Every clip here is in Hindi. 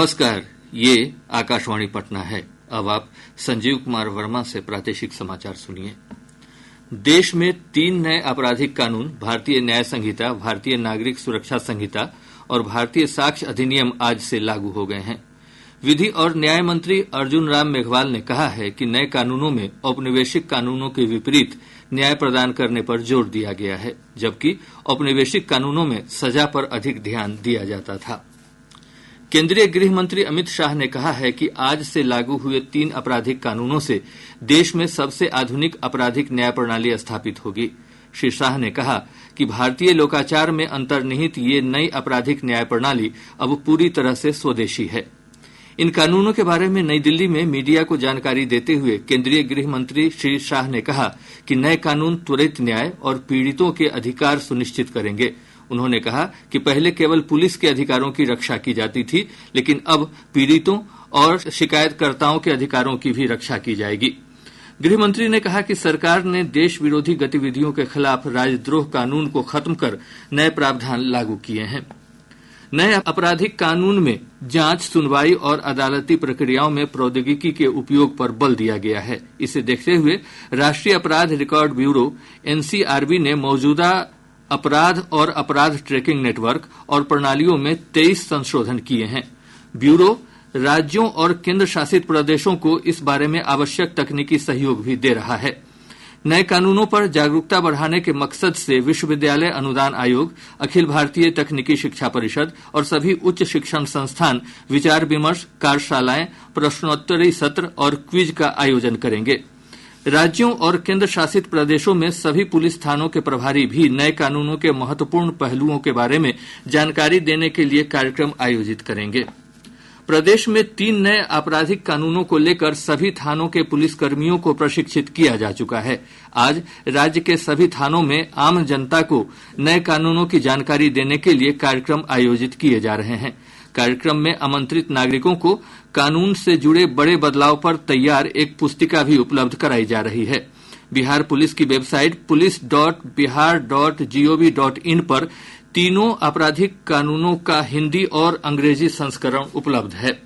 नमस्कार, ये आकाशवाणी पटना है। अब आप संजीव कुमार वर्मा से प्रादेशिक समाचार सुनिए। देश में 3 नए आपराधिक कानून भारतीय न्याय संहिता, भारतीय नागरिक सुरक्षा संहिता और भारतीय साक्ष्य अधिनियम आज से लागू हो गए हैं। विधि और न्याय मंत्री अर्जुन राम मेघवाल ने कहा है कि नए कानूनों में औपनिवेशिक कानूनों के विपरीत न्याय प्रदान करने पर जोर दिया गया है, जबकि औपनिवेशिक कानूनों में सजा पर अधिक ध्यान दिया जाता था। केंद्रीय गृह मंत्री अमित शाह ने कहा है कि आज से लागू हुए 3 आपराधिक कानूनों से देश में सबसे आधुनिक आपराधिक न्याय प्रणाली स्थापित होगी। श्री शाह ने कहा कि भारतीय लोकाचार में अंतर्निहित ये नई आपराधिक न्याय प्रणाली अब पूरी तरह से स्वदेशी है। इन कानूनों के बारे में नई दिल्ली में मीडिया को जानकारी देते हुए केंद्रीय गृह मंत्री श्री शाह ने कहा कि नए कानून त्वरित न्याय और पीड़ितों के अधिकार सुनिश्चित करेंगे। उन्होंने कहा कि पहले केवल पुलिस के अधिकारों की रक्षा की जाती थी, लेकिन अब पीड़ितों और शिकायतकर्ताओं के अधिकारों की भी रक्षा की जाएगी। गृह मंत्री ने कहा कि सरकार ने देश विरोधी गतिविधियों के खिलाफ राजद्रोह कानून को खत्म कर नए प्रावधान लागू किए हैं। नए आपराधिक कानून में जांच, सुनवाई और अदालती प्रक्रियाओं में प्रौद्योगिकी के उपयोग पर बल दिया गया है। इसे देखते हुए राष्ट्रीय अपराध रिकॉर्ड ब्यूरो एनसीआरबी ने मौजूदा अपराध और अपराध ट्रैकिंग नेटवर्क और प्रणालियों में 23 संशोधन किए हैं। ब्यूरो राज्यों और केंद्र शासित प्रदेशों को इस बारे में आवश्यक तकनीकी सहयोग भी दे रहा है। नए कानूनों पर जागरूकता बढ़ाने के मकसद से विश्वविद्यालय अनुदान आयोग, अखिल भारतीय तकनीकी शिक्षा परिषद और सभी उच्च शिक्षण संस्थान विचार विमर्श, कार्यशालाएं, प्रश्नोत्तरी सत्र और क्विज का आयोजन करेंगे। राज्यों और केंद्र शासित प्रदेशों में सभी पुलिस थानों के प्रभारी भी नए कानूनों के महत्वपूर्ण पहलुओं के बारे में जानकारी देने के लिए कार्यक्रम आयोजित करेंगे। प्रदेश में 3 नए आपराधिक कानूनों को लेकर सभी थानों के पुलिसकर्मियों को प्रशिक्षित किया जा चुका है। आज राज्य के सभी थानों में आम जनता को नए कानूनों की जानकारी देने के लिए कार्यक्रम आयोजित किए जा रहे हैं। कार्यक्रम में आमंत्रित नागरिकों को कानून से जुड़े बड़े बदलाव पर तैयार एक पुस्तिका भी उपलब्ध कराई जा रही है। बिहार पुलिस की वेबसाइट police.bihar.gov.in पर तीनों आपराधिक कानूनों का हिंदी और अंग्रेजी संस्करण उपलब्ध है।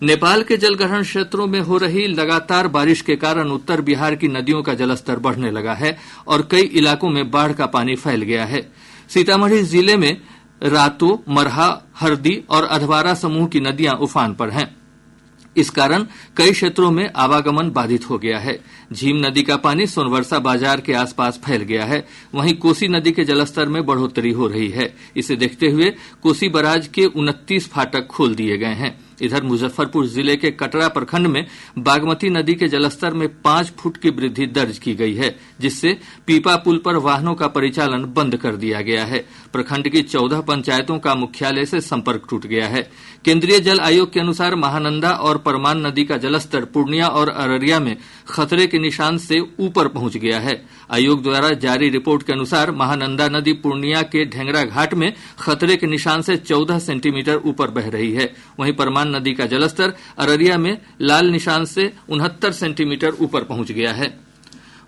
नेपाल के जलग्रहण क्षेत्रों में हो रही लगातार बारिश के कारण उत्तर बिहार की नदियों का जलस्तर बढ़ने लगा है और कई इलाकों में बाढ़ का पानी फैल गया है। सीतामढ़ी जिले में रातो, मरहा, हरदी और अधवारा समूह की नदियां उफान पर हैं। इस कारण कई क्षेत्रों में आवागमन बाधित हो गया है। झीम नदी का पानी सोनवर्षा बाजार के आसपास फैल गया है। वहीं कोसी नदी के जलस्तर में बढ़ोतरी हो रही है। इसे देखते हुए कोसी बराज के 29 फाटक खोल दिए गए हैं। इधर मुजफ्फरपुर जिले के कटरा प्रखंड में बागमती नदी के जलस्तर में 5 फुट की वृद्धि दर्ज की गई है, जिससे पीपा पुल पर वाहनों का परिचालन बंद कर दिया गया है। प्रखंड की 14 पंचायतों का मुख्यालय से संपर्क टूट गया है। केंद्रीय जल आयोग के अनुसार महानंदा और परमान नदी का जलस्तर पूर्णिया और अररिया में खतरे के निशान से ऊपर पहुंच गया है। आयोग द्वारा जारी रिपोर्ट के अनुसार महानंदा नदी पूर्णिया के ढेंगरा घाट में खतरे के निशान से 14 सेंटीमीटर ऊपर बह रही है। वहीं परमान नदी का जलस्तर अररिया में लाल निशान से 69 सेंटीमीटर ऊपर पहुंच गया है।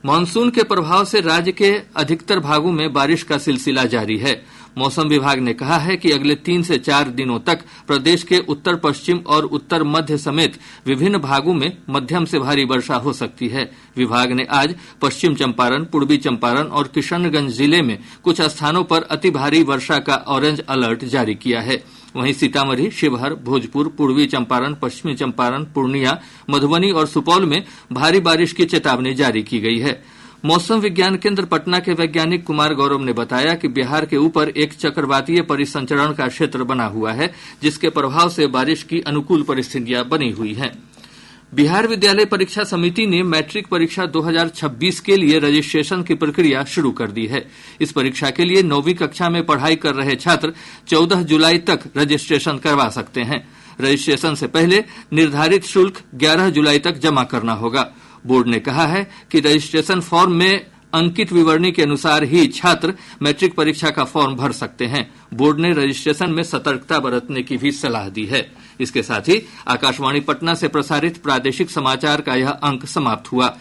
मानसून के प्रभाव से राज्य के अधिकतर भागों में बारिश का सिलसिला जारी है। मौसम विभाग ने कहा है कि अगले 3 से 4 दिनों तक प्रदेश के उत्तर पश्चिम और उत्तर मध्य समेत विभिन्न भागों में मध्यम से भारी वर्षा हो सकती है। विभाग ने आज पश्चिम चंपारण, पूर्वी चंपारण और किशनगंज जिले में कुछ स्थानों पर अति भारी वर्षा का ऑरेंज अलर्ट जारी किया है। वहीं सीतामढ़ी, शिवहर, भोजपुर, पूर्वी चंपारण, पश्चिमी चंपारण, पूर्णिया, मधुबनी और सुपौल में भारी बारिश की चेतावनी जारी की गई है। मौसम विज्ञान केंद्र पटना के वैज्ञानिक कुमार गौरव ने बताया कि बिहार के ऊपर एक चक्रवातीय परिसंचरण का क्षेत्र बना हुआ है, जिसके प्रभाव से बारिश की अनुकूल परिस्थितियां बनी हुई हैं। बिहार विद्यालय परीक्षा समिति ने मैट्रिक परीक्षा 2026 के लिए रजिस्ट्रेशन की प्रक्रिया शुरू कर दी है। इस परीक्षा के लिए 9वीं कक्षा में पढ़ाई कर रहे छात्र 14 जुलाई तक रजिस्ट्रेशन करवा सकते हैं। रजिस्ट्रेशन से पहले निर्धारित शुल्क 11 जुलाई तक जमा करना होगा। बोर्ड ने कहा है कि रजिस्ट्रेशन फॉर्म में अंकित विवरणी के अनुसार ही छात्र मैट्रिक परीक्षा का फॉर्म भर सकते हैं। बोर्ड ने रजिस्ट्रेशन में सतर्कता बरतने की भी सलाह दी है। इसके साथ ही आकाशवाणी पटना से प्रसारित प्रादेशिक समाचार का यह अंक समाप्त हुआ।